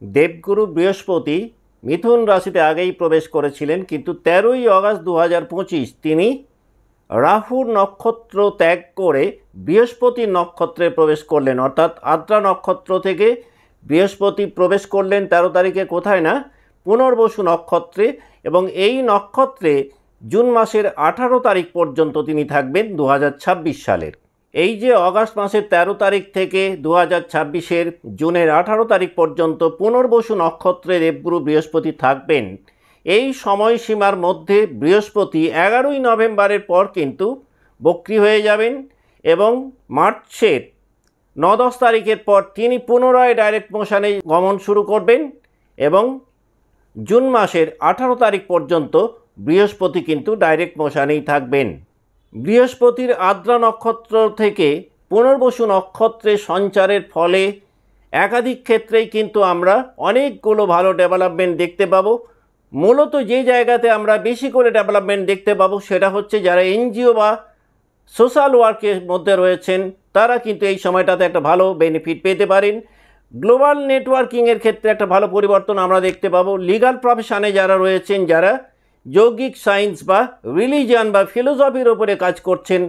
দেবগুরু বৃহস্পতি মিথুন রাশিতে আগেই প্রবেশ করেছিলেন, কিন্তু 13ই আগস্ট 2025 তিনি রাহুর নক্ষত্র ত্যাগ করে বৃহস্পতির নক্ষত্রে প্রবেশ করলেন। অর্থাৎ আদ্রা নক্ষত্র থেকে বৃহস্পতি প্রবেশ করলেন 13 তারিখে, কোথায় না পুনর্বসু নক্ষত্রে, এবং এই নক্ষত্রে জুন মাসের 18 তারিখ পর্যন্ত তিনি থাকবেন 2026 সালের। এই যে আগস্ট মাসের 13 তারিখ থেকে 2026-এর জুনের 18 তারিখ পর্যন্ত পুনর্বসু নক্ষত্রে দেবগুরু বৃহস্পতি থাকবেন, এই সময়সীমার মধ্যে বৃহস্পতি 11ই নভেম্বরের পর কিন্তু বক্রী হয়ে যাবেন এবং মার্চের 9-10 তারিখের পর তিনি পুনরায় ডাইরেক্ট মোশনে গমন শুরু করবেন এবং জুন মাসের 18 তারিখ পর্যন্ত বৃহস্পতি কিন্তু ডাইরেক্ট মোশনেই থাকবেন। বৃহস্পতির আদ্রা নক্ষত্র থেকে পুনর্বসু নক্ষত্রে সঞ্চারের ফলে একাধিক ক্ষেত্রেই কিন্তু আমরা অনেকগুলো ভালো ডেভেলপমেন্ট দেখতে পাবো। মূলত যে জায়গাতে আমরা বেশি করে ডেভেলপমেন্ট দেখতে পাবো সেটা হচ্ছে যারা এনজিও বা সোশ্যাল ওয়ার্কের মধ্যে রয়েছেন, তারা কিন্তু এই সময়টাতে একটা ভালো বেনিফিট পেতে পারেন। গ্লোবাল নেটওয়ার্কিংয়ের ক্ষেত্রে একটা ভালো পরিবর্তন আমরা দেখতে পাবো। লিগাল প্রফেশনে যারা রয়েছেন, যারা যৌগিক সায়েন্স বা রিলিজিয়ান বা ফিলোসফির ওপরে কাজ করছেন,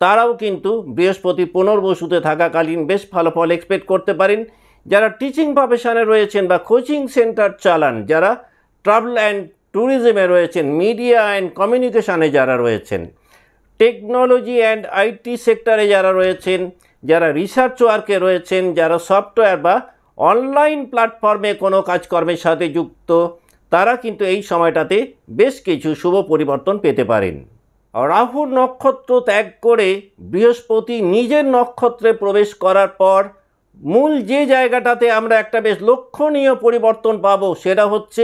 তারাও কিন্তু বৃহস্পতি পুনর্বসুতে থাকাকালীন বেশ ভালো ফল এক্সপেক্ট করতে পারেন। যারা টিচিং প্রফেশনে রয়েছেন বা কোচিং সেন্টার চালান, যারা ট্রাভেল অ্যান্ড ট্যুরিজমে রয়েছেন, মিডিয়া অ্যান্ড কমিউনিকেশনে যারা রয়েছেন, টেকনোলজি অ্যান্ড আইটি সেক্টরে যারা রয়েছেন, যারা রিসার্চ ওয়ার্কে রয়েছেন, যারা সফটওয়্যার বা অনলাইন প্ল্যাটফর্মে কোনো কাজকর্মের সাথে যুক্ত, তারা কিন্তু এই সময়টাতে বেশ কিছু শুভ পরিবর্তন পেতে পারেন। রাহুর নক্ষত্র ত্যাগ করে বৃহস্পতি নিজের নক্ষত্রে প্রবেশ করার পর মূল যে জায়গাটাতে আমরা একটা বেশ লক্ষণীয় পরিবর্তন পাবো সেটা হচ্ছে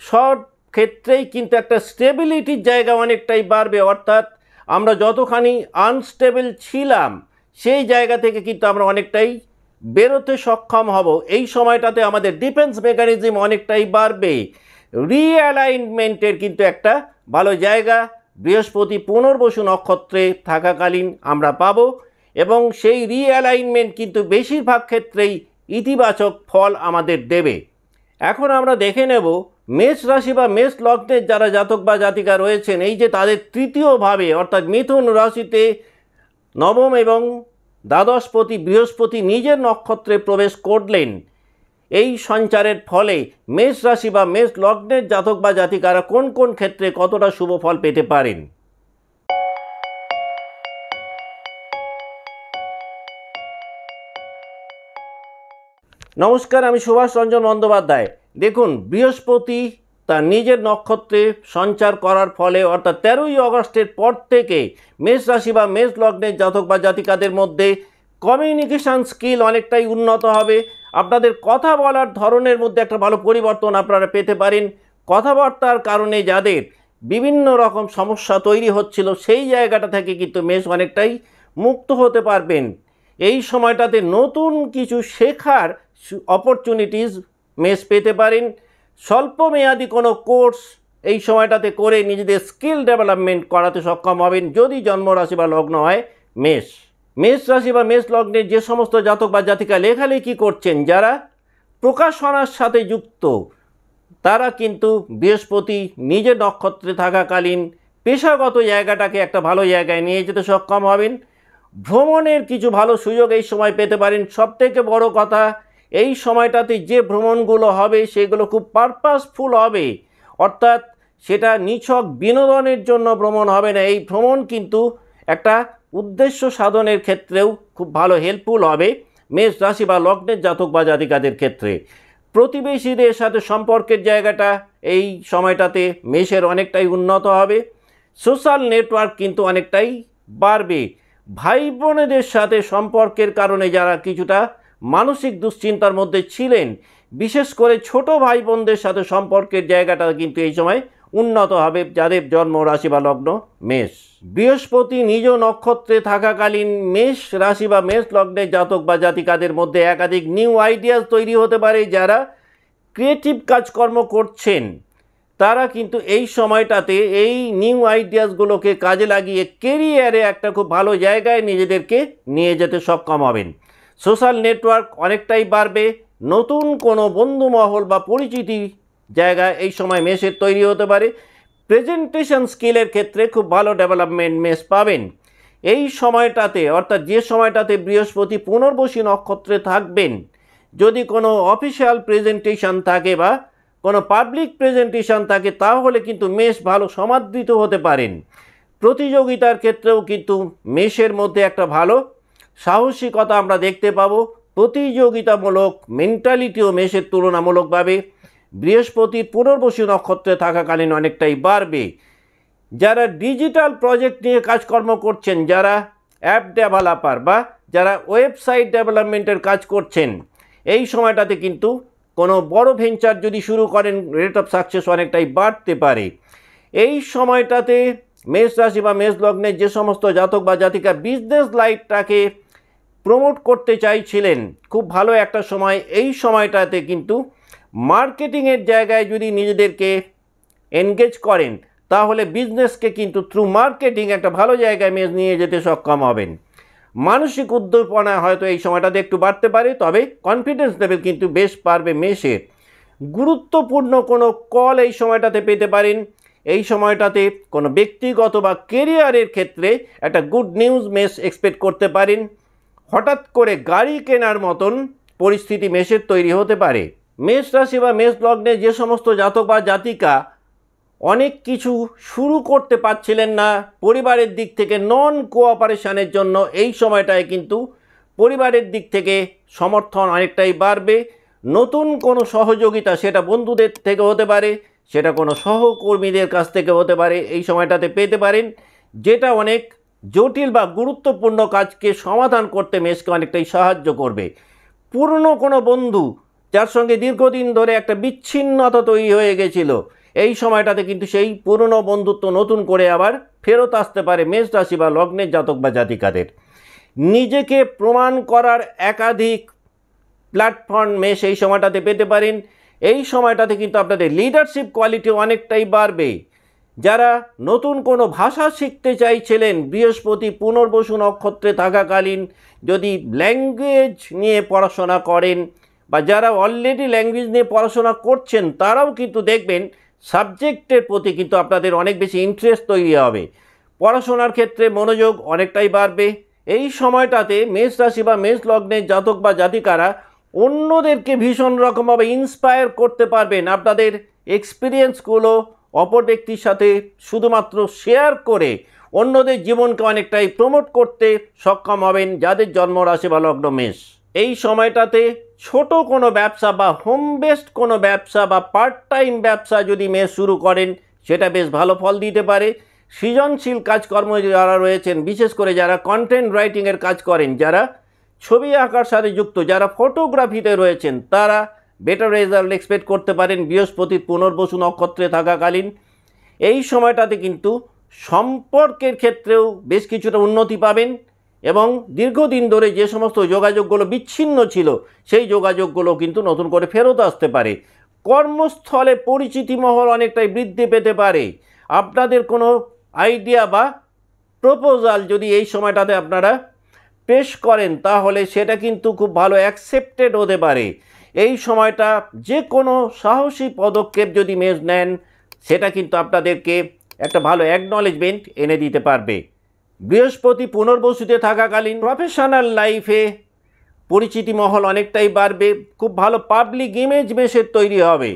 সব ক্ষেত্রেই কিন্তু একটা স্টেবিলিটির জায়গা অনেকটাই বাড়বে। অর্থাৎ আমরা যতখানি আনস্টেবল ছিলাম সেই জায়গা থেকে কিন্তু আমরা অনেকটাই বেরোতে সক্ষম হব। এই সময়টাতে আমাদের ডিফেন্স মেকানিজম অনেকটাই বাড়বে। রিঅ্যালাইনমেন্টের কিন্তু একটা ভালো জায়গা বৃহস্পতি পুনর্বসু নক্ষত্রে থাকাকালীন আমরা পাবো এবং সেই রিঅ্যালাইনমেন্ট কিন্তু বেশিরভাগ ক্ষেত্রেই ইতিবাচক ফল আমাদের দেবে। এখন আমরা দেখে নেব মেষ রাশি বা মেষ লগ্নের যারা জাতক বা জাতিকা রয়েছেন, এই যে তাদের তৃতীয়ভাবে অর্থাৎ মিথুন রাশিতে নবম এবং দ্বাদশপতি বৃহস্পতি নিজের নক্ষত্রে প্রবেশ করলেন, এই সঞ্চারের ফলে মেষ রাশি বা মেষ লগ্নের জাতক বা জাতিকারা কোন কোন ক্ষেত্রে কতটা শুভ ফল পেতে পারেন। নমস্কার, আমি সুভাষ রঞ্জন বন্দ্যোপাধ্যায়। দেখুন, বৃহস্পতি তার নিজের নক্ষত্রে সঞ্চার করার ফলে অর্থাৎ 13ই আগস্টের পর থেকে মেষ রাশি বা মেষ লগ্নের জাতক বা জাতিকাদের মধ্যে কমিউনিকেশান স্কিল অনেকটাই উন্নত হবে। আপনাদের কথা বলার ধরনের মধ্যে একটা ভালো পরিবর্তন আপনারা পেতে পারেন। কথাবার্তার কারণে যাদের বিভিন্ন রকম সমস্যা তৈরি হচ্ছিল সেই জায়গাটা থেকে কিন্তু মেষ অনেকটাই মুক্ত হতে পারবেন। এই সময়টাতে নতুন কিছু শেখার অপরচুনিটিস মেষ পেতে পারেন। স্বল্প মেয়াদি কোনো কোর্স এই সময়টাতে করে নিজেদের স্কিল ডেভেলপমেন্ট করাতে সক্ষম হবেন যদি জন্মরাশি বা লগ্ন হয় মেষ। মেষ রাশি বা মেষ লগ্নের যে সমস্ত জাতক বা জাতিকা লেখালেখি করছেন, যারা প্রকাশনার সাথে যুক্ত, তারা কিন্তু বৃহস্পতি নিজের নক্ষত্রে থাকাকালীন পেশাগত জায়গাটাকে একটা ভালো জায়গায় নিয়ে যেতে সক্ষম হবেন। ভ্রমণের কিছু ভালো সুযোগ এই সময় পেতে পারেন। সবথেকে বড় কথা, এই সময়টাতে যে ভ্রমণগুলো হবে সেগুলো খুব পারপাসফুল হবে। অর্থাৎ সেটা নিছক বিনোদনের জন্য ভ্রমণ হবে না, এই ভ্রমণ কিন্তু একটা উদ্দেশ্য সাধনের ক্ষেত্রেও খুব ভালো হেল্পফুল হবে মেষ রাশি বা লগ্নের জাতক বা জাতিকাদের ক্ষেত্রে। প্রতিবেশীদের সাথে সম্পর্কের জায়গাটা এই সময়টাতে মেষের অনেকটাই উন্নত হবে। সোশ্যাল নেটওয়ার্ক কিন্তু অনেকটাই বাড়বে। ভাই বোনেদের সাথে সম্পর্কের কারণে যারা কিছুটা মানসিক দুশ্চিন্তার মধ্যে ছিলেন, বিশেষ করে ছোট ভাই বোনদের সাথে সম্পর্কের জায়গাটা কিন্তু এই সময় উন্নত হবে যাদের জন্ম রাশি বা লগ্ন মেষ। বৃহস্পতি নিজ নক্ষত্রে থাকাকালীন মেষ রাশি বা মেষ লগ্নের জাতক বা জাতিকাদের মধ্যে একাধিক নিউ আইডিয়াস তৈরি হতে পারে। যারা ক্রিয়েটিভ কাজকর্ম করছেন তারা কিন্তু এই সময়টাতে এই নিউ আইডিয়াসগুলোকে কাজে লাগিয়ে কেরিয়ারে একটা খুব ভালো জায়গায় নিজেদেরকে নিয়ে যেতে সক্ষম হবেন। সোশ্যাল নেটওয়ার্ক অনেকটাই বাড়বে নতুন কোনো বন্ধুমহল বা পরিচিতি জায়গা এই সময় মেষের তৈরি হতে পারে। প্রেজেন্টেশন স্কিলের ক্ষেত্রে খুব ভালো ডেভেলপমেন্ট মেষ পাবেন এই সময়টাতে, অর্থাৎ যে সময়টাতে বৃহস্পতি পুনর্বসী নক্ষত্রে থাকবেন। যদি কোনো অফিসিয়াল প্রেজেন্টেশন থাকে বা কোনো পাবলিক প্রেজেন্টেশন থাকে তাহলে কিন্তু মেষ ভালো সমাদৃত হতে পারেন। প্রতিযোগিতার ক্ষেত্রেও কিন্তু মেষের মধ্যে একটা ভালো সাহসিকতা আমরা দেখতে পাবো। প্রতিযোগিতামূলক মেন্টালিটিও মেষের তুলনামূলকভাবে বৃহস্পতির পুনর্বসী নক্ষত্রে থাকাকালীন অনেকটাই বাড়বে। যারা ডিজিটাল প্রজেক্ট নিয়ে কাজকর্ম করছেন, যারা অ্যাপ ডেভেলপার বা যারা ওয়েবসাইট ডেভেলপমেন্টের কাজ করছেন, এই সময়টাতে কিন্তু কোনো বড় ভেঞ্চার যদি শুরু করেন রেট অফ সাকসেস অনেকটাই বাড়তে পারে। এই সময়টাতে মেষ রাশি বা মেষ লগ্নের যে সমস্ত জাতক বা জাতিকা বিজনেস লাইফটাকে প্রমোট করতে চাইছিলেন, খুব ভালো একটা সময়। এই সময়টাতে কিন্তু মার্কেটিংয়ের জায়গায় যদি নিজেদেরকে এনগেজ করেন তাহলে বিজনেসকে কিন্তু থ্রু মার্কেটিং একটা ভালো জায়গায় মেষ নিয়ে যেতে সক্ষম হবেন। মানসিক উদ্দীপনা হয়তো এই সময়টাতে একটু বাড়তে পারে, তবে কনফিডেন্স লেভেল কিন্তু বেশ পারবে মেষের। গুরুত্বপূর্ণ কোনো কল এই সময়টাতে পেতে পারেন। এই সময়টাতে কোনো ব্যক্তিগত বা কেরিয়ারের ক্ষেত্রে একটা গুড নিউজ মেষ এক্সপেক্ট করতে পারেন। হঠাৎ করে গাড়ি কেনার মতন পরিস্থিতি মেষের তৈরি হতে পারে। মেষ রাশি বা মেষ লগ্নে যে সমস্ত জাতক বা জাতিকা অনেক কিছু শুরু করতে পারছিলেন না পরিবারের দিক থেকে, নন কোঅপারেশনের জন্য এই সময়টায় কিন্তু পরিবারের দিক থেকে সমর্থন অনেকটাই বাড়বে। নতুন কোনো সহযোগিতা, সেটা বন্ধুদের থেকে হতে পারে, সেটা কোনো সহকর্মীদের কাছ থেকে হতে পারে, এই সময়টাতে পেতে পারেন, যেটা অনেক জটিল বা গুরুত্বপূর্ণ কাজকে সমাধান করতে মেষকে অনেকটাই সাহায্য করবে। পুরনো কোনো বন্ধু যার সঙ্গে দীর্ঘদিন ধরে একটা বিচ্ছিন্নতা তৈরি হয়ে গেছিল, এই সময়টাতে কিন্তু সেই পুরনো বন্ধুত্ব নতুন করে আবার ফেরত আসতে পারে মেষ রাশি বা লগ্নের জাতক বা জাতিকাদের। নিজেকে প্রমাণ করার একাধিক প্ল্যাটফর্ম মেষ এই সময়টাতে পেতে পারেন। এই সময়টাতে কিন্তু আপনাদের লিডারশিপ কোয়ালিটি অনেকটাই বাড়বে। যারা নতুন কোনো ভাষা শিখতে চাইছিলেন বৃহস্পতি পুনর্বসু নক্ষত্রে থাকাকালীন, যদি ল্যাঙ্গুয়েজ নিয়ে পড়াশোনা করেন বা যারা অলরেডি ল্যাঙ্গুয়েজ নিয়ে পড়াশোনা করছেন, তারাও কিন্তু দেখবেন সাবজেক্টের প্রতি কিন্তু আপনাদের অনেক বেশি ইন্টারেস্ট তৈরি হবে। পড়াশোনার ক্ষেত্রে মনোযোগ অনেকটাই বাড়বে। এই সময়টাতে মেষ রাশি বা মেষ লগ্নের জাতক বা জাতিকারা অন্যদেরকে ভীষণ রকমভাবে ইন্সপায়ার করতে পারবেন। আপনাদের এক্সপিরিয়েন্সগুলো অপর ব্যক্তির সাথে শুধুমাত্র শেয়ার করে অন্যদের জীবনকে অনেকটাই প্রমোট করতে সক্ষম হবেন যাদের জন্ম রাশি বা লগ্ন মেষ। এই সময়টাতে ছোট কোনো ব্যবসা বা হোম বেসড কোনো ব্যবসা বা পার্ট টাইম ব্যবসা যদি মেষ শুরু করেন, সেটা বেশ ভালো ফল দিতে পারে। সৃজনশীল কাজকর্ম যারা রয়েছেন, বিশেষ করে যারা কন্টেন্ট রাইটিংয়ের কাজ করেন, যারা ছবি আঁকার সাথে যুক্ত, যারা ফটোগ্রাফিতে রয়েছেন, তারা বেটার রেজাল্ট এক্সপেক্ট করতে পারেন বৃহস্পতির পুনর্বসু নক্ষত্রে থাকাকালীন। এই সময়টাতে কিন্তু সম্পর্কের ক্ষেত্রেও বেশ কিছুটা উন্নতি পাবেন এবং দীর্ঘদিন ধরে যে সমস্ত যোগাযোগগুলো বিচ্ছিন্ন ছিল সেই যোগাযোগগুলো কিন্তু নতুন করে ফেরত আসতে পারে। কর্মস্থলে পরিচিতি মহল অনেকটাই বৃদ্ধি পেতে পারে। আপনাদের কোনো আইডিয়া বা প্রপোজাল যদি এই সময়টাতে আপনারা পেশ করেন তাহলে সেটা কিন্তু খুব ভালো অ্যাকসেপ্টেড হতে পারে। এই সময়টা যে কোনো সাহসী পদক্ষেপ যদি মেষ নেন, সেটা কিন্তু আপনাদেরকে একটা ভালো অ্যাকনলেজমেন্ট এনে দিতে পারবে। বৃহস্পতি পুনর্বসুতে থাকাকালীন প্রফেশনাল লাইফে পরিচিতি মহল অনেকটাই বাড়বে। খুব ভালো পাবলিক ইমেজ মেষের তৈরি হবে।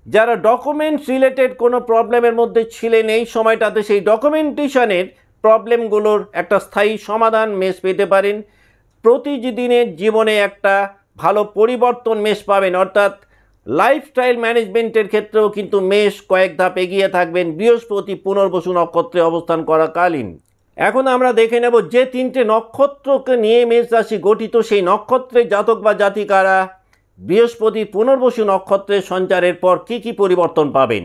যারা ডকুমেন্টস রিলেটেড কোনো প্রবলেমের মধ্যে ছিলেন, এই সময়টাতে সেই ডকুমেন্টেশনের প্রবলেমগুলোর একটা স্থায়ী সমাধান মেষ পেতে পারেন। প্রতিদিনের জীবনে একটা ভালো পরিবর্তন মেষ পাবেন, অর্থাৎ লাইফস্টাইল ম্যানেজমেন্টের ক্ষেত্রেও কিন্তু মেষ কয়েক ধাপ এগিয়ে থাকবেন বৃহস্পতি পুনর্বসু নক্ষত্রে অবস্থান করাকালীন। এখন আমরা দেখে নেব যে তিনটে নক্ষত্রকে নিয়ে মেষ রাশি গঠিত, সেই নক্ষত্রের জাতক বা জাতিকারা বৃহস্পতির পুনর্বসু নক্ষত্রের সঞ্চারের পর কী কী পরিবর্তন পাবেন।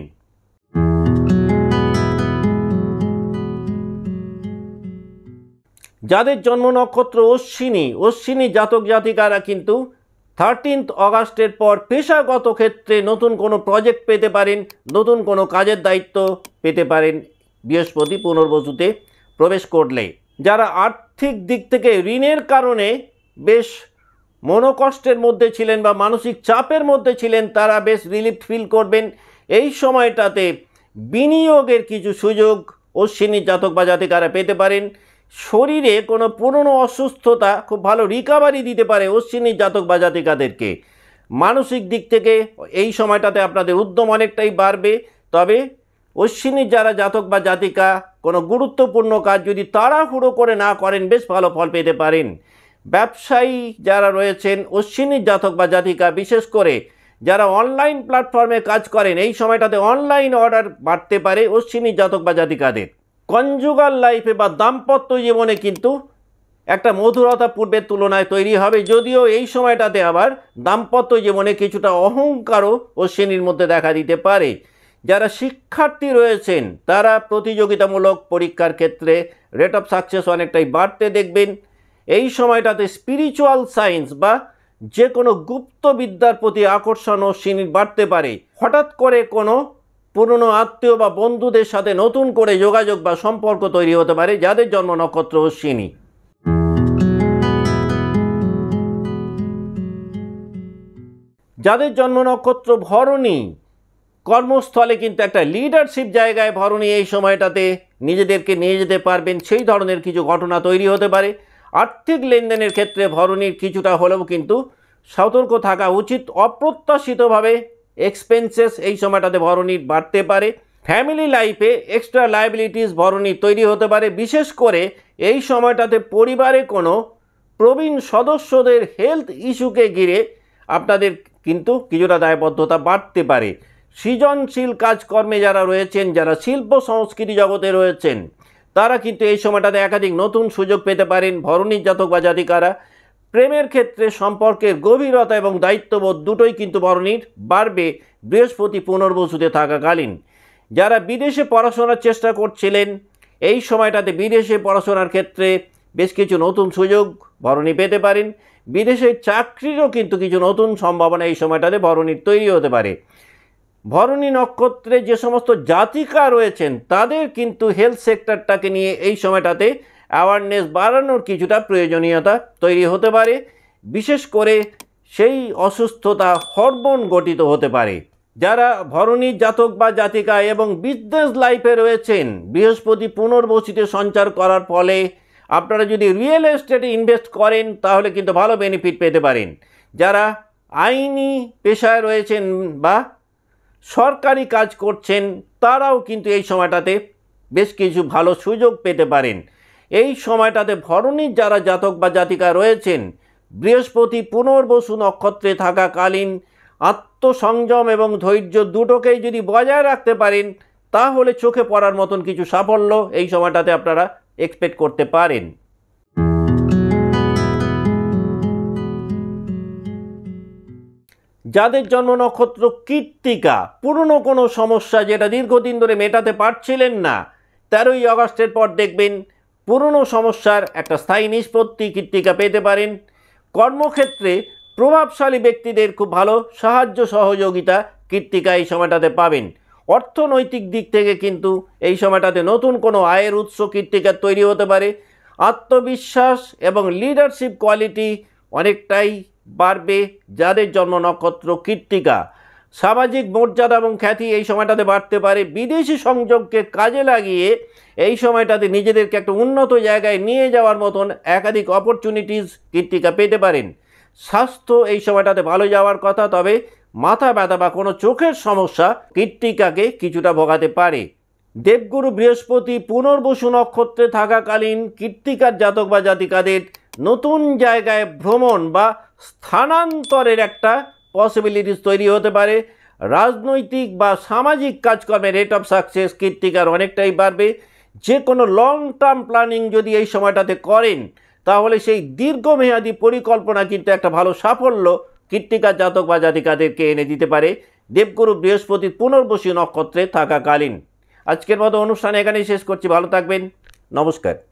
যাদের জন্ম নক্ষত্র অশ্বিনী জাতক জাতিকারা কিন্তু 13 অগাস্টের পর পেশাগত ক্ষেত্রে নতুন কোনো প্রজেক্ট পেতে পারেন, নতুন কোনো কাজের দায়িত্ব পেতে পারেন বৃহস্পতি পুনর্বসুতে প্রবেশ করলে। যারা আর্থিক দিক থেকে ঋণের কারণে বেশ মনোকষ্টের মধ্যে ছিলেন বা মানসিক চাপের মধ্যে ছিলেন, তারা বেশ রিলিফ ফিল করবেন। এই সময়টাতে বিনিয়োগের কিছু সুযোগ অশ্বিনী জাতক বা জাতিকারা পেতে পারেন। শরীরে কোনো পুরনো অসুস্থতা খুব ভালো রিকভারি দিতে পারে অশ্বিনী জাতক বা জাতিকাদেরকে। মানসিক দিক থেকে এই সময়টাতে আপনাদের উদ্যম অনেকটাই বাড়বে। তবে অশ্বিনীর যারা জাতক বা জাতিকা কোনো গুরুত্বপূর্ণ কাজ যদি তাড়াহুড়ো করে না করেন, বেশ ভালো ফল পেতে পারেন। ব্যবসায়ী যারা রয়েছেন অশ্বিনীর জাতক বা জাতিকা, বিশেষ করে যারা অনলাইন প্ল্যাটফর্মে কাজ করেন, এই সময়টাতে অনলাইন অর্ডার বাড়তে পারে অশ্বিনীর জাতক বা জাতিকাদের। কনজুগাল লাইফে বা দাম্পত্য জীবনে কিন্তু একটা মধুরতা পূর্বের তুলনায় তৈরি হবে, যদিও এই সময়টাতে আবার দাম্পত্য জীবনে কিছুটা অহংকারও অশ্বিনীর মধ্যে দেখা দিতে পারে। যারা শিক্ষার্থী রয়েছেন তারা প্রতিযোগিতামূলক পরীক্ষার ক্ষেত্রে রেট অফ সাকসেস অনেকটাই বাড়তে দেখবেন। এই সময়টাতে স্পিরিচুয়াল সায়েন্স বা যে কোনো গুপ্ত বিদ্যার প্রতি আকর্ষণ অশ্বিনীর বাড়তে পারে। হঠাৎ করে কোনো পুরনো আত্মীয় বা বন্ধুদের সাথে নতুন করে যোগাযোগ বা সম্পর্ক তৈরি হতে পারে যাদের জন্ম নক্ষত্র অশ্বিনী। যাদের জন্ম নক্ষত্র ভরণী, কর্মস্থলে কিন্তু একটা লিডারশিপ জায়গায় ভরণী এই সময়টাতে নিজেদেরকে নিয়ে যেতে পারবেন, সেই ধরনের কিছু ঘটনা তৈরি হতে পারে। আর্থিক লেনদেনের ক্ষেত্রে ভরণীর কিছুটা হলেও কিন্তু সতর্ক থাকা উচিত। অপ্রত্যাশিতভাবে এক্সপেন্সেস এই সময়টাতে ভরণীর বাড়তে পারে। ফ্যামিলি লাইফে এক্সট্রা লায়াবিলিটিস ভরণীর তৈরি হতে পারে। বিশেষ করে এই সময়টাতে পরিবারে কোনো প্রবীণ সদস্যদের হেলথ ইস্যুকে ঘিরে আপনাদের কিন্তু কিছুটা দায়বদ্ধতা বাড়তে পারে। সৃজনশীল কাজকর্মে যারা রয়েছেন, যারা শিল্প সংস্কৃতি জগতে রয়েছেন, তারা কিন্তু এই সময়টাতে একাধিক নতুন সুযোগ পেতে পারেন ভরণীর জাতক বা জাতিকারা। প্রেমের ক্ষেত্রে সম্পর্কের গভীরতা এবং দায়িত্ববোধ দুটোই কিন্তু ভরণীর বাড়বে বৃহস্পতি পুনর্বসুতে থাকাকালীন। যারা বিদেশে পড়াশোনার চেষ্টা করছিলেন, এই সময়টাতে বিদেশে পড়াশোনার ক্ষেত্রে বেশ কিছু নতুন সুযোগ ভরণী পেতে পারেন। বিদেশে চাকরিরও কিন্তু কিছু নতুন সম্ভাবনা এই সময়টাতে ভরণীর তৈরি হতে পারে। ভরণী নক্ষত্রে যে সমস্ত জাতিকা রয়েছেন তাদের কিন্তু হেলথ সেক্টরটাকে নিয়ে এই সময়টাতে অ্যাওয়ারনেস বাড়ানোর কিছুটা প্রয়োজনীয়তা তৈরি হতে পারে। বিশেষ করে সেই অসুস্থতা হরমোন গঠিত হতে পারে। যারা ভরণীর জাতক বা জাতিকা এবং বিজনেস লাইফে রয়েছেন, বৃহস্পতি পুনর্বসুতে সঞ্চার করার ফলে আপনারা যদি রিয়েল এস্টেটে ইনভেস্ট করেন তাহলে কিন্তু ভালো বেনিফিট পেতে পারেন। যারা আইনি পেশায় রয়েছেন বা সরকারি কাজ করছেন তারাও কিন্তু এই সময়টাতে বেশ কিছু ভালো সুযোগ পেতে পারেন। এই সময়টাতে ভরণীর যারা জাতক বা জাতিকা রয়েছেন, বৃহস্পতি পুনর্বসু নক্ষত্রে থাকাকালীন আত্মসংযম এবং ধৈর্য দুটোকেই যদি বজায় রাখতে পারেন তাহলে চোখে পড়ার মতন কিছু সাফল্য এই সময়টাতে আপনারা এক্সপেক্ট করতে পারেন। যাদের জন্ম নক্ষত্র কৃত্তিকা, পুরনো কোনো সমস্যা যেটা দীর্ঘদিন ধরে মেটাতে পারছিলেন না, 13ই আগস্টের পর দেখবেন পুরনো সমস্যার একটা স্থায়ী নিষ্পত্তি কৃত্তিকা পেতে পারেন। কর্মক্ষেত্রে প্রভাবশালী ব্যক্তিদের খুব ভালো সাহায্য সহযোগিতা কৃত্তিকা এই সময়টাতে পাবেন। অর্থনৈতিক দিক থেকে কিন্তু এই সময়টাতে নতুন কোনো আয়ের উৎস কৃত্তিকার তৈরি হতে পারে। আত্মবিশ্বাস এবং লিডারশিপ কোয়ালিটি অনেকটাই বাড়বে যাদের জন্ম নক্ষত্র কৃত্তিকা। সামাজিক মর্যাদা এবং খ্যাতি এই সময়টাতে বাড়তে পারে। বিদেশি সংযোগকে কাজে লাগিয়ে এই সময়টাতে নিজেদেরকে একটা উন্নত জায়গায় নিয়ে যাওয়ার মতন একাধিক অপরচুনিটিস কৃত্তিকা পেতে পারেন। স্বাস্থ্য এই সময়টাতে ভালো যাওয়ার কথা, তবে মাথা ব্যথা বা কোনো চোখের সমস্যা কৃত্তিকাকে কিছুটা ভোগাতে পারে। দেবগুরু বৃহস্পতি পুনর্বসু নক্ষত্রে থাকাকালীন কৃত্তিকার জাতক বা জাতিকাদের নতুন জায়গায় ভ্রমণ বা স্থানান্তরের একটা পসিবিলিটিস তৈরি হতে পারে। রাজনৈতিক বা সামাজিক কাজকর্মে রেট অফ সাকসেস কৃত্তিকার অনেকটাই বাড়বে। যে কোনো লং টার্ম প্ল্যানিং যদি এই সময়টাতে করেন তাহলে সেই দীর্ঘমেয়াদী পরিকল্পনা কিন্তু একটা ভালো সাফল্য কৃত্তিকার জাতক বা জাতিকাদেরকে এনে দিতে পারে দেবগুরু বৃহস্পতির পুনর্বসু নক্ষত্রে থাকাকালীন। আজকের মতো অনুষ্ঠান এখানেই শেষ করছি। ভালো থাকবেন। নমস্কার।